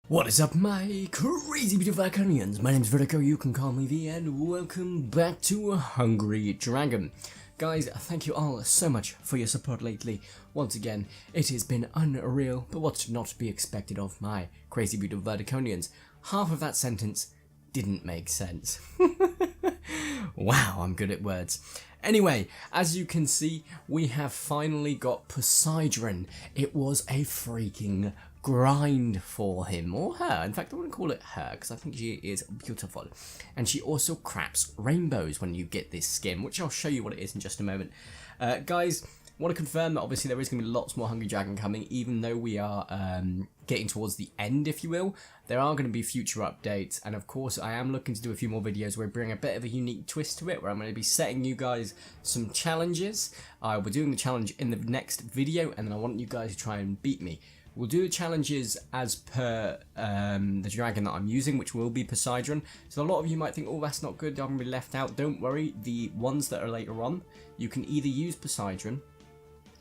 What is up, my crazy beautiful iconians? My name's Vertigo, you can call me V, and welcome back to A Hungry Dragon. Guys, thank you all so much for your support lately. Once again, it has been unreal, but what's not to be expected of my crazy beautiful Verticonians? Half of that sentence didn't make sense. Wow, I'm good at words. Anyway, as you can see, we have finally got Poseidran. It was a freaking grind for him, or her. In fact, I wouldn't call it her, because I think she is beautiful. And she also craps rainbows when you get this skin, which I'll show you what it is in just a moment. Guys, want to confirm that obviously there is going to be lots more Hungry Dragon coming, even though we are getting towards the end, if you will. There are going to be future updates, and of course I am looking to do a few more videos where I bring a bit of a unique twist to it, where I'm going to be setting you guys some challenges. We're doing the challenge in the next video, and then I want you guys to try and beat me. We'll do the challenges as per the dragon that I'm using, which will be Poseidran. So a lot of you might think, oh, that's not good, I'm going to be left out. Don't worry, the ones that are later on, you can either use Poseidran,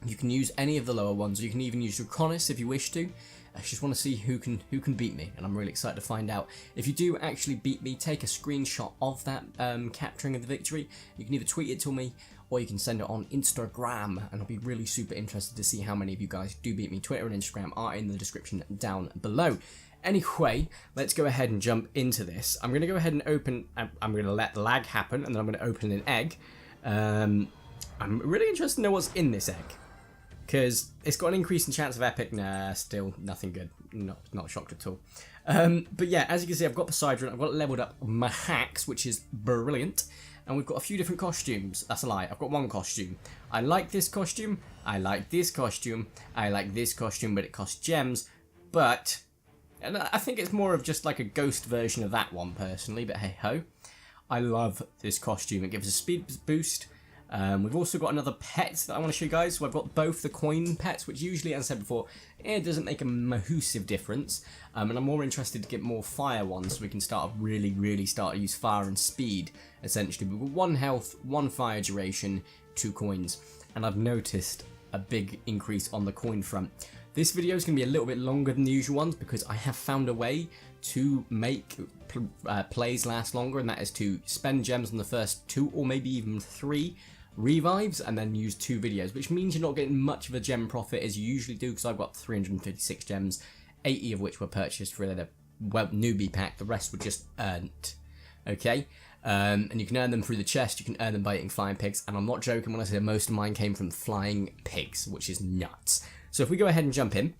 you can use any of the lower ones, or you can even use Draconis if you wish to. I just want to see who can beat me, and I'm really excited to find out. If you do actually beat me, take a screenshot of that capturing of the victory. You can either tweet it to me, or you can send it on Instagram, and I'll be really super interested to see how many of you guys do beat me. Twitter and Instagram are in the description down below. Anyway, let's go ahead and jump into this. I'm going to go ahead and open, I'm going to let lag happen, and then I'm going to open an egg. I'm really interested to know what's in this egg, because it's got an increase in chance of epic. Nah, still nothing good. Not shocked at all. But yeah, as you can see, I've got Poseidran. I've got leveled up my hacks, which is brilliant. And we've got a few different costumes. That's a lie. I've got one costume. I like this costume. I like this costume. I like this costume, but it costs gems. But and I think it's more of just like a ghost version of that one, personally. But hey ho. I love this costume. It gives a speed boost. We've also got another pet that I want to show you guys. So I've got both the coin pets, which usually, as I said before, it doesn't make a massive difference. And I'm more interested to get more fire ones, so we can start really start to use fire and speed, essentially. We've got 1 health, 1 fire duration, 2 coins. And I've noticed a big increase on the coin front. This video is going to be a little bit longer than the usual ones, because I have found a way to make plays last longer, and that is to spend gems on the first 2 or maybe even 3 revives and then use 2 videos, which means you're not getting much of a gem profit as you usually do, because I've got 356 gems, 80 of which were purchased for the newbie pack, the rest were just earned. Okay, and you can earn them through the chest, you can earn them by eating flying pigs, and I'm not joking when I say most of mine came from flying pigs, which is nuts. So if we go ahead and jump in,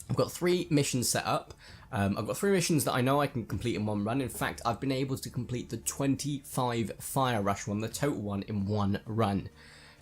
I've got 3 missions set up. I've got 3 missions that I know I can complete in one run. In fact, I've been able to complete the 25 fire rush one, the total one, in one run.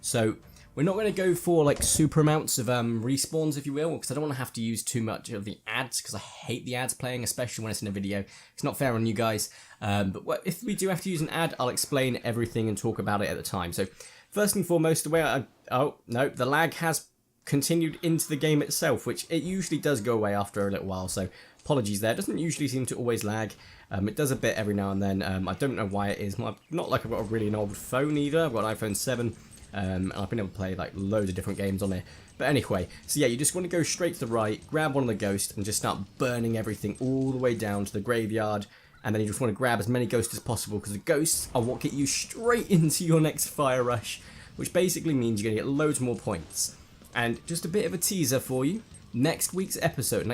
So we're not going to go for like super amounts of respawns, if you will, because I don't want to have to use too much of the ads, because I hate the ads playing, especially when it's in a video. It's not fair on you guys. But if we do have to use an ad, I'll explain everything and talk about it at the time. So first and foremost, the way oh no, the lag has continued into the game itself, which it usually does go away after a little while, so apologies there. It doesn't usually seem to always lag. It does a bit every now and then. I don't know why it is. Not like I've got a really an old phone either. I've got an iPhone 7, and I've been able to play like loads of different games on it. But anyway, so yeah, you just want to go straight to the right, grab one of the ghosts, and just start burning everything all the way down to the graveyard. And then you just want to grab as many ghosts as possible, because the ghosts are what get you straight into your next fire rush, which basically means you're going to get loads more points. And just a bit of a teaser for you, next episode,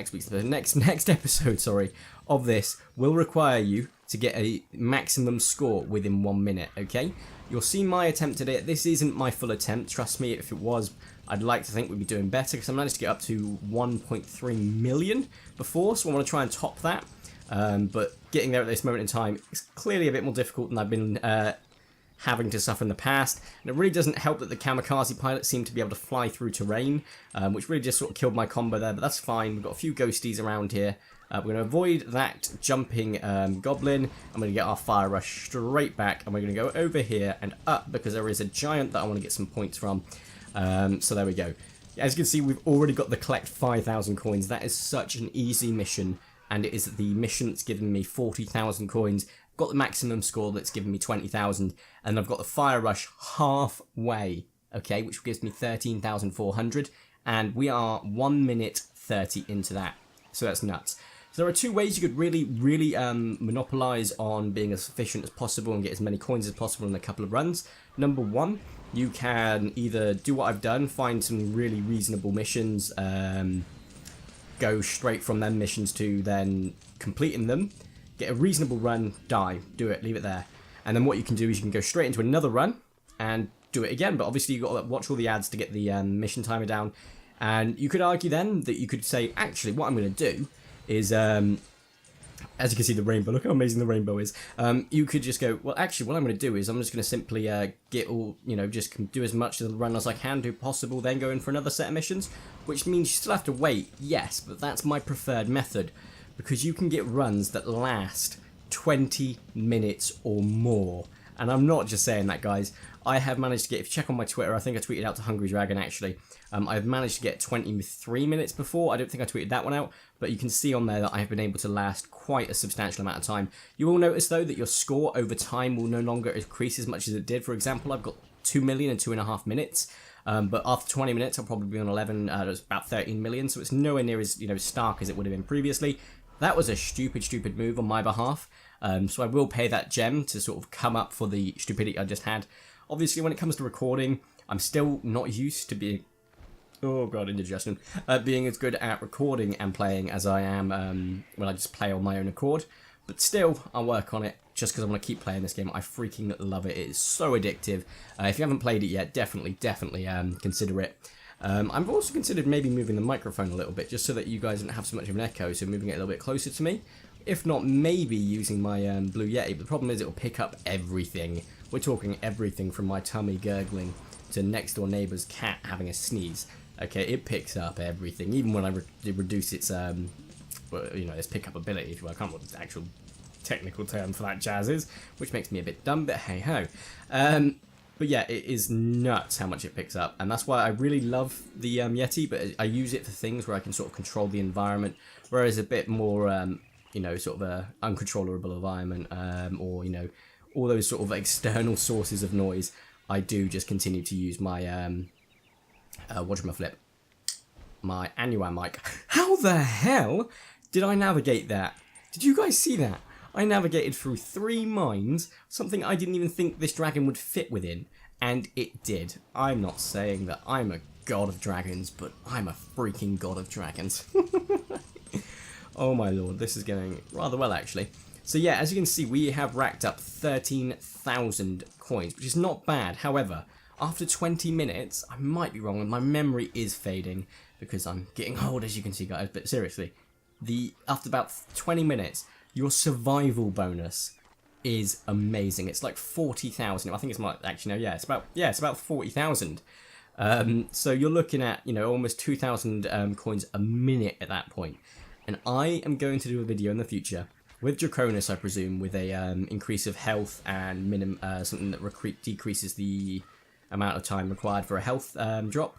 sorry, of this will require you to get a maximum score within 1 minute, okay? You'll see my attempt at it. This isn't my full attempt, trust me. If it was, I'd like to think we'd be doing better, because I managed to get up to 1.3 million before, so I want to try and top that. But getting there at this moment in time is clearly a bit more difficult than I've been having to suffer in the past, and it really doesn't help that the kamikaze pilots seem to be able to fly through terrain, which really just sort of killed my combo there, but that's fine. We've got a few ghosties around here. We're going to avoid that jumping goblin. I'm going to get our fire rush straight back, and we're going to go over here and up, because there is a giant that I want to get some points from. So there we go. As you can see, we've already got the collect 5,000 coins. That is such an easy mission, and it is the mission that's given me 40,000 coins. Got the maximum score that's given me 20,000, and I've got the fire rush halfway, okay, which gives me 13,400, and we are 1 minute 30 into that, so that's nuts. So So there are two ways you could really monopolize on being as efficient as possible and get as many coins as possible in a couple of runs. Number one, you can either do what I've done, find some really reasonable missions, go straight from them missions to then completing them, get a reasonable run, die, do it, leave it there. And then what you can do is you can go straight into another run and do it again, but obviously you've got to watch all the ads to get the mission timer down. And you could argue then that you could say, actually, what I'm going to do is, as you can see the rainbow, look how amazing the rainbow is. You could just go, well, actually, what I'm going to do is I'm just going to simply get all, just do as much of the run as I can do possible, then go in for another set of missions, which means you still have to wait, yes, but that's my preferred method, because you can get runs that last 20 minutes or more. And I'm not just saying that, guys. I have managed to get, if you check on my Twitter, I think I tweeted out to Hungry Dragon, actually. I've managed to get 23 minutes before. I don't think I tweeted that one out, but you can see on there that I have been able to last quite a substantial amount of time. You will notice, though, that your score over time will no longer increase as much as it did. For example, I've got 2 million and 2.5 minutes, but after 20 minutes, I'll probably be on 11, that's about 13 million, so it's nowhere near as, stark as it would have been previously. That was a stupid move on my behalf, so I will pay that gem to sort of come up for the stupidity I just had. Obviously, when it comes to recording, I'm still not used to being, oh god, indigestion, being as good at recording and playing as I am when I just play on my own accord. But still, I'll work on it just because I want to keep playing this game. I freaking love it. It is so addictive. If you haven't played it yet, definitely consider it. I've also considered maybe moving the microphone a little bit, just so that you guys don't have so much of an echo, so moving it a little bit closer to me. If not, maybe using my Blue Yeti, but the problem is it'll pick up everything. We're talking everything from my tummy gurgling to next door neighbour's cat having a sneeze. Okay, it picks up everything, even when I reduce its, its pickup ability, if you will. I can't remember what the actual technical term for that jazz is, which makes me a bit dumb, but hey-ho. But yeah, it is nuts how much it picks up, and that's why I really love the Yeti, but I use it for things where I can sort of control the environment, whereas a bit more, sort of a uncontrollable environment, or, all those sort of external sources of noise, I do just continue to use my, whatchamaflip, my Annual mic. How the hell did I navigate that? Did you guys see that? I navigated through 3 mines, something I didn't even think this dragon would fit within, and it did. I'm not saying that I'm a god of dragons, but I'm a freaking god of dragons. Oh my lord, this is going rather well, actually. So yeah, as you can see, we have racked up 13,000 coins, which is not bad. However, after 20 minutes, I might be wrong, and my memory is fading, because I'm getting old, as you can see, guys, but seriously, after about 20 minutes, your survival bonus is amazing. It's like 40,000. I think it's actually, no, yeah, it's about 40,000. So you're looking at, almost 2,000 coins a minute at that point. And I am going to do a video in the future with Draconis, I presume, with a increase of health and something that decreases the amount of time required for a health drop.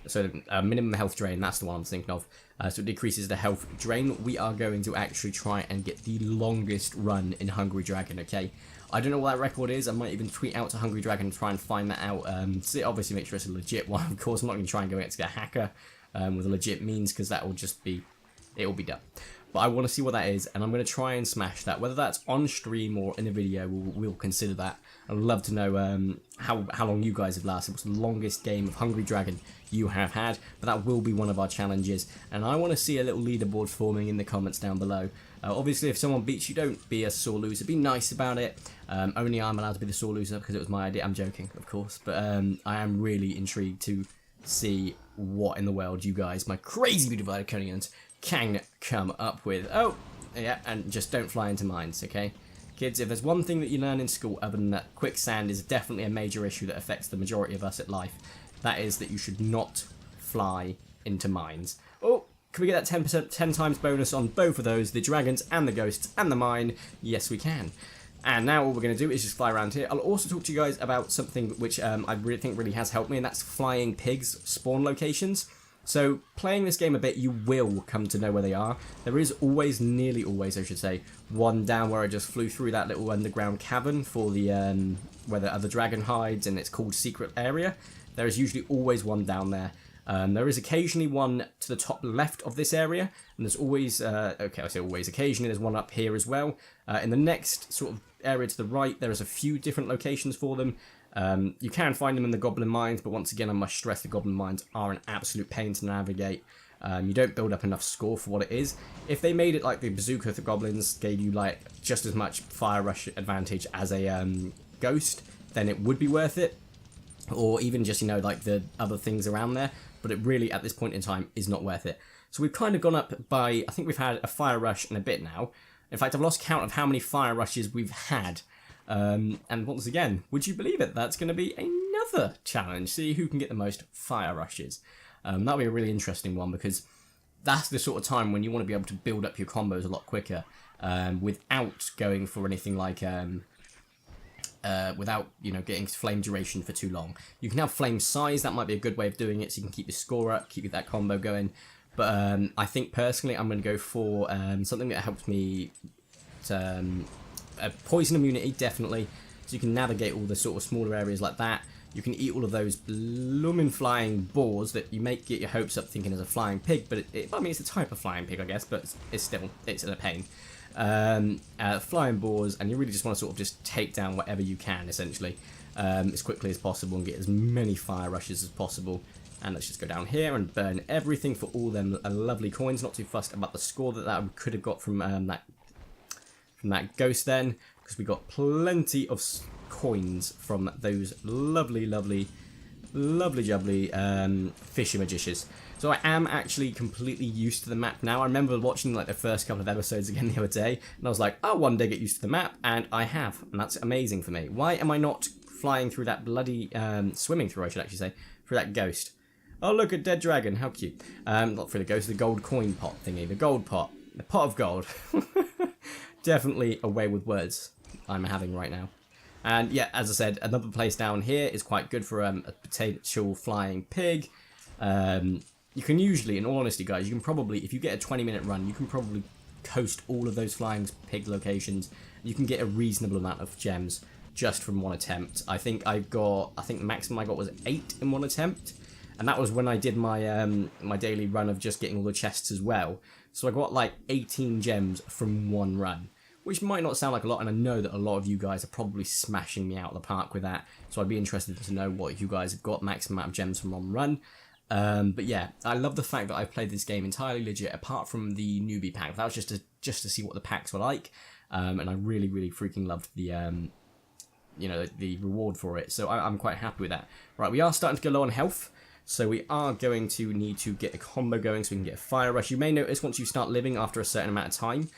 So minimum health drain, that's the one I'm thinking of. So it decreases the health drain. We are going to actually try and get the longest run in Hungry Dragon, okay? I don't know what that record is. I might even tweet out to Hungry Dragon and try and find that out. So obviously make sure it's a legit one. Of course, I'm not going to try and go against a hacker with a legit means, because that will just be, it will be done. But I want to see what that is, and I'm going to try and smash that. Whether that's on stream or in a video, we'll consider that. I'd love to know how long you guys have lasted. What's the longest game of Hungry Dragon you have had? But that will be one of our challenges. And I want to see a little leaderboard forming in the comments down below. Obviously, if someone beats you, don't be a sore loser. Be nice about it. Only I'm allowed to be the sore loser because it was my idea. I'm joking, of course. But I am really intrigued to see what in the world you guys, my crazy beautiful Iconians, can come up with. Oh, yeah, and just don't fly into mines, okay? Kids, if there's one thing that you learn in school other than that quicksand is definitely a major issue that affects the majority of us at life, that is that you should not fly into mines. Oh, can we get that 10 times bonus on both of those, the dragons and the ghosts and the mine? Yes, we can. And now all we're going to do is just fly around here. I'll also talk to you guys about something which I really think really has helped me, and that's flying pigs spawn locations. So, playing this game a bit, you will come to know where they are. There is always, nearly always, I should say, one down where I just flew through that little underground cavern for the, where the other dragon hides, and it's called Secret Area. There is usually always one down there. There is occasionally one to the top left of this area, and there's always, okay, I say always, occasionally there's one up here as well. In the next sort of area to the right, there is a few different locations for them. You can find them in the Goblin Mines, but once again, I must stress the Goblin Mines are an absolute pain to navigate. You don't build up enough score for what it is. If they made it like the Bazooka the Goblins gave you like just as much fire rush advantage as a ghost, then it would be worth it. Or even just, you know, like the other things around there. But it really, at this point in time, is not worth it. So we've kind of gone up by, I think we've had a fire rush and a bit now. In fact, I've lost count of how many fire rushes we've had. And once again, would you believe it? That's going to be another challenge. See who can get the most fire rushes. That'll be a really interesting one, because that's the sort of time when you want to be able to build up your combos a lot quicker, without going for anything like, without, you know, getting flame duration for too long. You can have flame size, that might be a good way of doing it, so you can keep your score up, keep that combo going. But I think personally I'm going to go for something that helps me to, poison immunity, definitely, so you can navigate all the sort of smaller areas like that. You can eat all of those blooming flying boars that you may get your hopes up thinking is a flying pig, but I mean, it's a type of flying pig, I guess, but it's a pain. Flying boars, and you really just want to sort of just take down whatever you can, essentially, as quickly as possible, and get as many fire rushes as possible. And let's just go down here and burn everything for all them lovely coins. Not too fussed about the score that we could have got from that ghost then, because we got plenty of coins from those lovely jubbly fishy magicians. So I am actually completely used to the map now. I remember watching like the first couple of episodes again the other day, and I was like, I'll one day get used to the map, and I have, and that's amazing for me. Why am I not flying through that bloody, swimming through, I should actually say, through that ghost? Oh, look, a dead dragon, how cute. Not through the ghost, the gold coin pot thingy, the gold pot, the pot of gold. Definitely a way with words I'm having right now. And yeah, as I said, another place down here is quite good for a potential flying pig. You can usually, in all honesty, guys, you can probably, if you get a 20-minute run, you can probably coast all of those flying pig locations. You can get a reasonable amount of gems just from one attempt. I think the maximum I got was 8 in one attempt. And that was when I did my my daily run of just getting all the chests as well. So I got like 18 gems from one run, which might not sound like a lot, and I know that a lot of you guys are probably smashing me out of the park with that. So I'd be interested to know what you guys have got maximum amount of gems from one run. But yeah, I love the fact that I've played this game entirely legit, apart from the newbie pack. That was just to see what the packs were like, and I really freaking loved the you know, the reward for it. So I'm quite happy with that. Right, we are starting to go low on health. So we are going to need to get a combo going so we can get a fire rush. You may notice once you start living after a certain amount of time,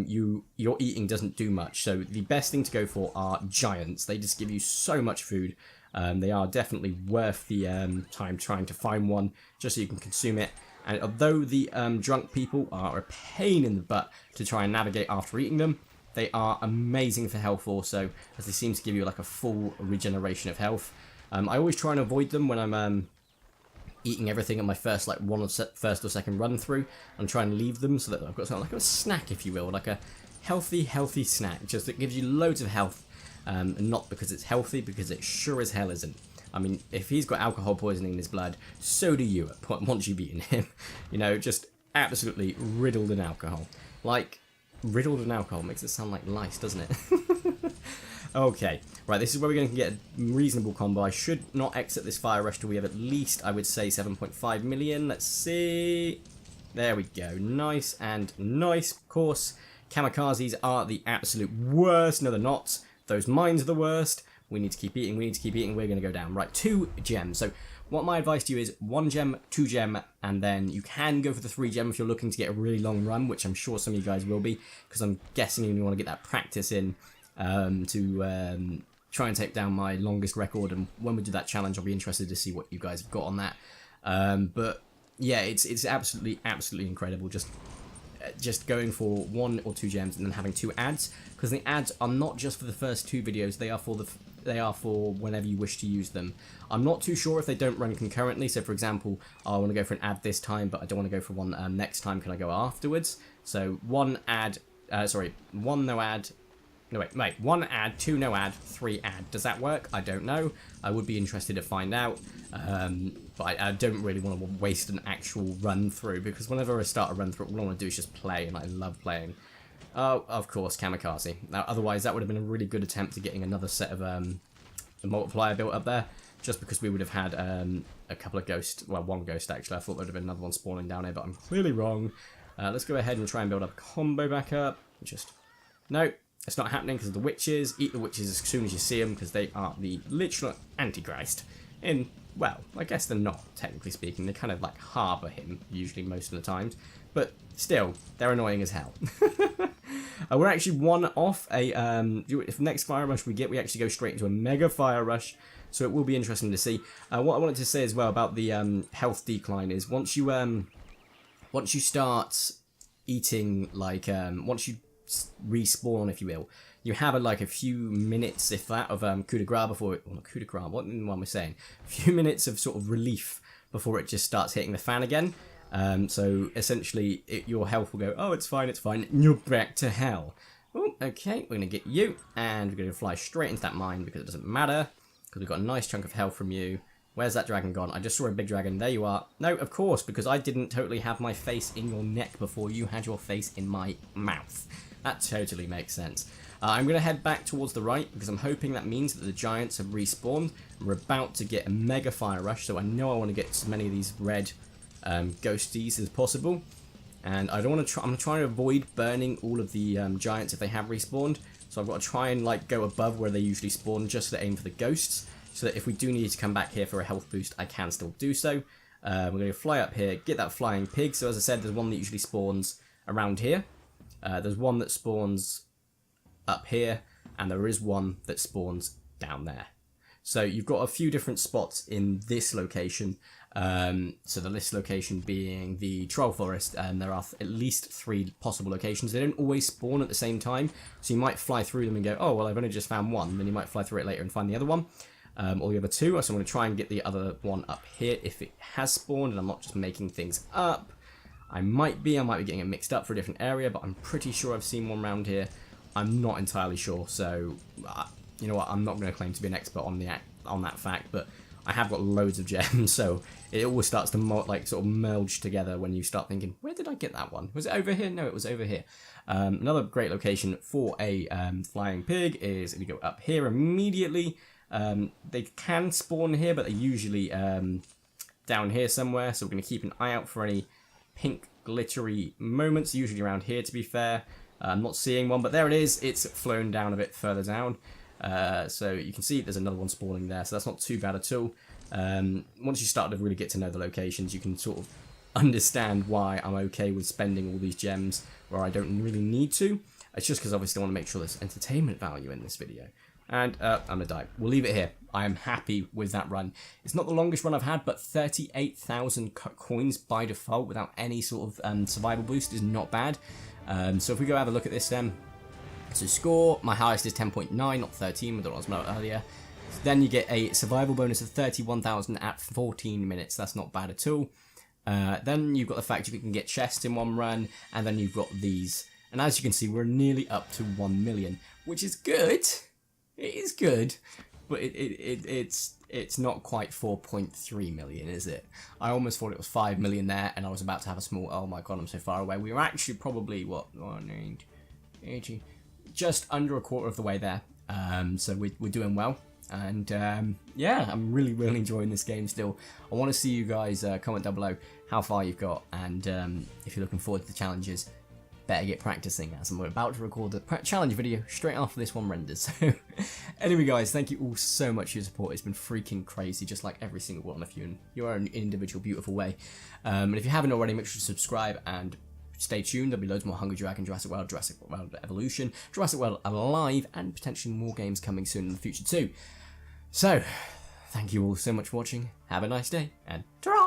your eating doesn't do much. So the best thing to go for are giants. They just give you so much food. They are definitely worth the time trying to find one just so you can consume it. And although the drunk people are a pain in the butt to try and navigate after eating them, they are amazing for health also, as they seem to give you like a full regeneration of health. I always try and avoid them when I'm eating everything at my first first or second run through, and try and leave them so that I've got something like a snack, if you will, like a healthy snack, just that gives you loads of health, and not because it's healthy, because it sure as hell isn't. I mean, if he's got alcohol poisoning in his blood, so do you once you've eaten him. You know, just absolutely riddled in alcohol. Like, riddled in alcohol makes it sound like lice, doesn't it? Okay, right, this is where we're going to get a reasonable combo. I should not exit this fire rush till we have at least, I would say, 7.5 million. Let's see. There we go. Nice and nice. Of course, kamikazes are the absolute worst. No, they're not. Those mines are the worst. We need to keep eating. We need to keep eating. We're going to go down. Right, 2 gems. So what my advice to you is 1 gem, 2 gem, and then you can go for the 3 gem if you're looking to get a really long run, which I'm sure some of you guys will be, because I'm guessing you want to get that practice in to try and take down my longest record. And when we do that challenge, I'll be interested to see what you guys have got on that. But yeah, it's absolutely incredible. Just going for 1 or 2 gems and then having 2 ads, because the ads are not just for the first 2 videos. They are for whenever you wish to use them. I'm not too sure if they don't run concurrently. So for example, I want to go for an ad this time, but I don't want to go for one next time. Can I go afterwards? So 1 ad, 1 no ad, No, wait. 1 add, 2 no add, 3 add. Does that work? I don't know. I would be interested to find out. But I don't really want to waste an actual run through, because whenever I start a run through, all I want to do is just play, and I love playing. Oh, of course, kamikaze. Now, otherwise, that would have been a really good attempt at getting another set of a multiplier built up there, just because we would have had a couple of ghosts. Well, 1 ghost, actually. I thought there would have been another one spawning down here, but I'm clearly wrong. Let's go ahead and try and build up a combo back up. No, it's not happening because of the witches. Eat the witches as soon as you see them, because they are the literal Antichrist. Well, I guess they're not, technically speaking. They kind of like harbour him, usually most of the times. But still, they're annoying as hell. We're actually 1 off a, if next fire rush we get, we actually go straight into a mega fire rush. So it will be interesting to see. What I wanted to say as well about the health decline is once you start eating, like, once you respawn, if you will, you have a few minutes, if that, of coup de grace before it, well, not coup de grace, what am I saying? A few minutes of sort of relief before it just starts hitting the fan again. So essentially, your health will go, oh, it's fine, and you're back to hell. Oh, okay, we're going to get you, and we're going to fly straight into that mine, because it doesn't matter, because we've got a nice chunk of health from you. Where's that dragon gone? I just saw a big dragon. There you are. No, of course, because I didn't totally have my face in your neck before you had your face in my mouth. That totally makes sense. I'm going to head back towards the right, because I'm hoping that means that the giants have respawned. We're about to get a mega fire rush, so I know I want to get as many of these red ghosties as possible. And I don't want to I'm trying to avoid burning all of the giants if they have respawned. So I've got to try and go above where they usually spawn, just to aim for the ghosts, so that if we do need to come back here for a health boost, I can still do so. We're going to fly up here, get that flying pig. So as I said, there's one that usually spawns around here. There's one that spawns up here, and there is one that spawns down there. So you've got a few different spots in this location. So this location being the Troll Forest, and there are at least 3 possible locations. They don't always spawn at the same time, so you might fly through them and go, oh, well, I've only just found one. Then you might fly through it later and find the other one, or the other 2. So I'm going to try and get the other one up here if it has spawned, and I'm not just making things up. I might be getting it mixed up for a different area, but I'm pretty sure I've seen one around here. I'm not entirely sure, so you know what? I'm not going to claim to be an expert on that fact, but I have got loads of gems, so it always starts to sort of merge together when you start thinking, where did I get that one? Was it over here? No, it was over here. Another great location for a flying pig is if you go up here immediately. They can spawn here, but they're usually down here somewhere, so we're going to keep an eye out for any pink glittery moments, usually around here, to be fair. I'm not seeing one, but there it is. It's flown down a bit further down. So you can see there's another one spawning there, so that's not too bad at all. Once you start to really get to know the locations, you can sort of understand why I'm okay with spending all these gems where I don't really need to. It's just because obviously I want to make sure there's entertainment value in this video. And I'm going to die. We'll leave it here. I am happy with that run. It's not the longest run I've had, but 38,000 coins by default without any sort of survival boost is not bad. So if we go have a look at this then. So score, my highest is 10.9, not 13, with what I was about earlier. Then you get a survival bonus of 31,000 at 14 minutes. That's not bad at all. Then you've got the fact you can get chests in one run, and then you've got these. And as you can see, we're nearly up to 1 million, which is good. It is good, but it's not quite 4.3 million, is it? I almost thought it was 5 million there, and I was about to have a small, oh my god, I'm so far away. We were actually probably, what, 80, just under a quarter of the way there. So we're doing well. And yeah, I'm really enjoying this game still. I want to see you guys comment down below how far you've got, and if you're looking forward to the challenges, better get practicing, as I'm about to record the challenge video straight after this one renders. So anyway guys, thank you all so much for your support. It's been freaking crazy, just like every single one of you in your own individual beautiful way. And if you haven't already, make sure to subscribe and stay tuned. There'll be loads more Hungry Dragon, Jurassic World Evolution, Jurassic World Alive, and potentially more games coming soon in the future too. So, thank you all so much for watching. Have a nice day, and ta-ra!